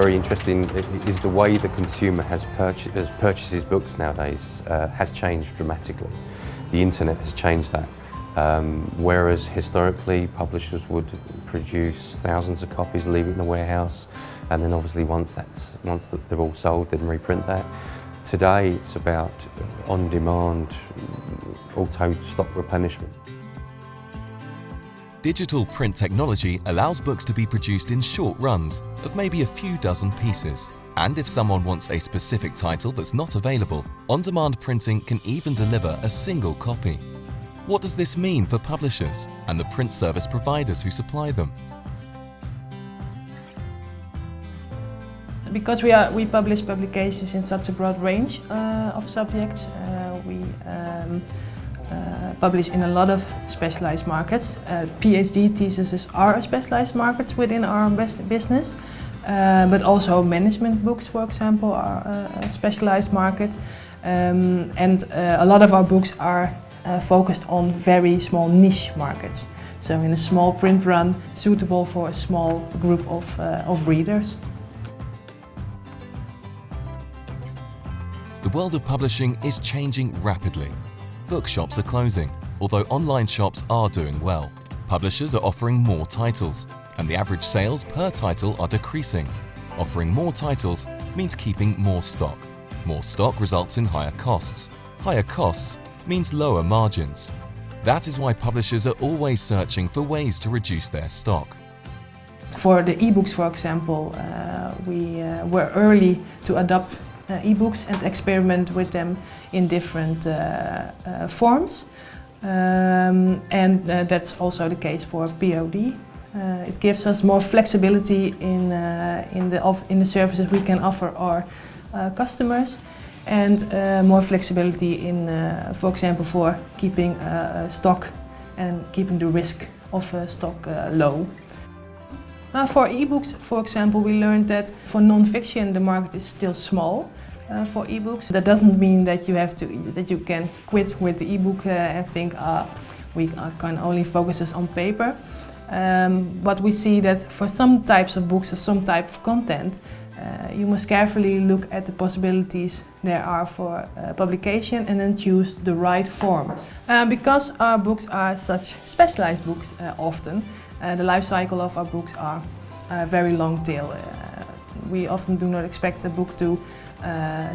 very interesting is the way the consumer purchases books nowadays has changed dramatically. The internet has changed that. Whereas historically publishers would produce thousands of copies, leave it in a warehouse, and then obviously once they're all sold, then reprint that. Today it's about on-demand, auto-stock replenishment. Digital print technology allows books to be produced in short runs of maybe a few dozen pieces. And if someone wants a specific title that's not available, on-demand printing can even deliver a single copy. What does this mean for publishers and the print service providers who supply them? Because we publish publications in such a broad range of subjects, we publish in a lot of specialized markets. PhD theses are specialized markets within our business, but also management books, for example, are a specialized market. And a lot of our books are focused on very small niche markets. So in a small print run, suitable for a small group of readers. The world of publishing is changing rapidly. Bookshops are closing, although online shops are doing well. Publishers are offering more titles, and the average sales per title are decreasing. Offering more titles means keeping more stock. More stock results in higher costs. Higher costs means lower margins. That is why publishers are always searching for ways to reduce their stock. For the e-books, for example, we were early to adopt e-books and experiment with them in different forms. And that's also the case for POD. It gives us more flexibility in the services we can offer our customers, and more flexibility in, for example, for keeping stock and keeping the risk of stock low. For e-books, for example, we learned that for non-fiction the market is still small. For e-books, that doesn't mean that you can quit with the e-book and think, we can only focus on paper. But we see that for some types of books or some type of content, you must carefully look at the possibilities there are for publication and then choose the right form. Because our books are such specialized books often, the life cycle of our books are very long tail. We often do not expect a book to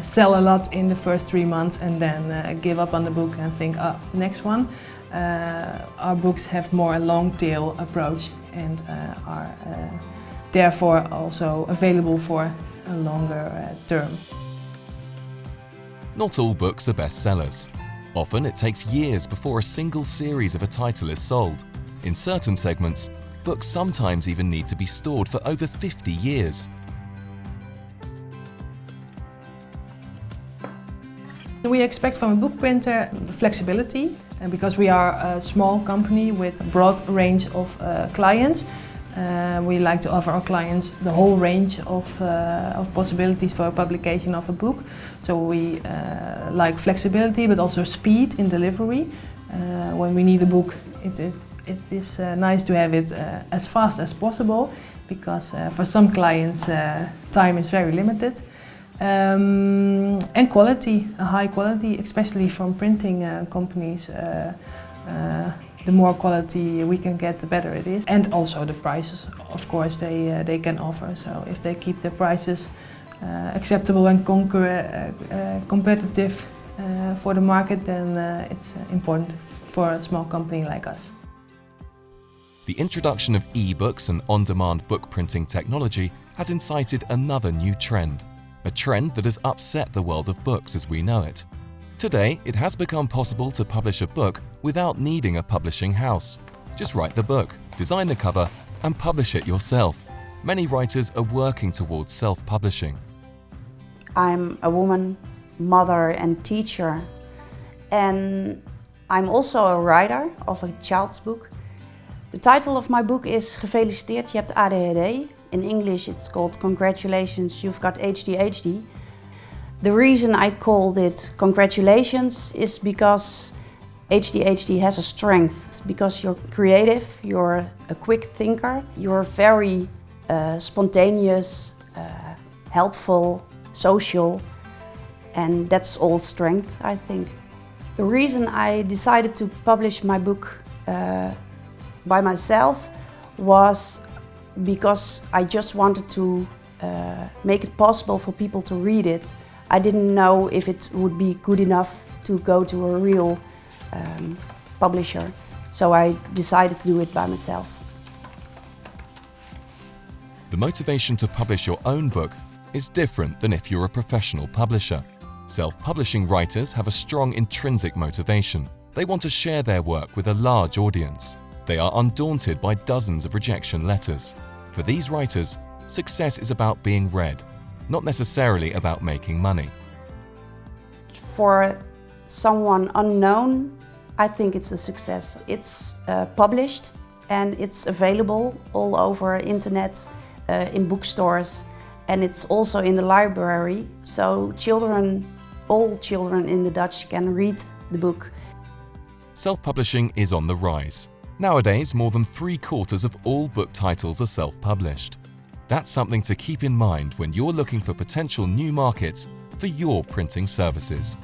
sell a lot in the first 3 months and then give up on the book and think, next one. Our books have more a long tail approach and are therefore also available for a longer term. Not all books are bestsellers. Often it takes years before a single series of a title is sold. In certain segments, books sometimes even need to be stored for over 50 years. We expect from a book printer flexibility, and because we are a small company with a broad range of clients, we like to offer our clients the whole range of possibilities for a publication of a book. So we like flexibility, but also speed in delivery. When we need a book, it is nice to have it as fast as possible, because for some clients time is very limited. And quality, a high quality, especially from printing companies. The more quality we can get, the better it is. And also the prices, of course, they can offer. So if they keep the prices acceptable and competitive for the market, then it's important for a small company like us. The introduction of e-books and on-demand book printing technology has incited another new trend. A trend that has upset the world of books as we know it. Today, it has become possible to publish a book without needing a publishing house. Just write the book, design the cover, and publish it yourself. Many writers are working towards self-publishing. I'm a woman, mother and teacher, and I'm also a writer of a child's book. The title of my book is Gefeliciteerd, je hebt ADHD. In English it's called Congratulations, you've got ADHD. The reason I called it Congratulations is because ADHD has a strength. Because you're creative, you're a quick thinker, you're very spontaneous, helpful, social, and that's all strength, I think. The reason I decided to publish my book by myself was because I just wanted to make it possible for people to read it. I didn't know if it would be good enough to go to a real publisher, so I decided to do it by myself. The motivation to publish your own book is different than if you're a professional publisher. Self-publishing writers have a strong intrinsic motivation. They want to share their work with a large audience. They are undaunted by dozens of rejection letters. For these writers, success is about being read, not necessarily about making money. For someone unknown, I think it's a success. It's published and it's available all over internet, in bookstores, and it's also in the library, so all children in the Dutch can read the book. Self-publishing is on the rise. Nowadays, more than 3/4 of all book titles are self-published. That's something to keep in mind when you're looking for potential new markets for your printing services.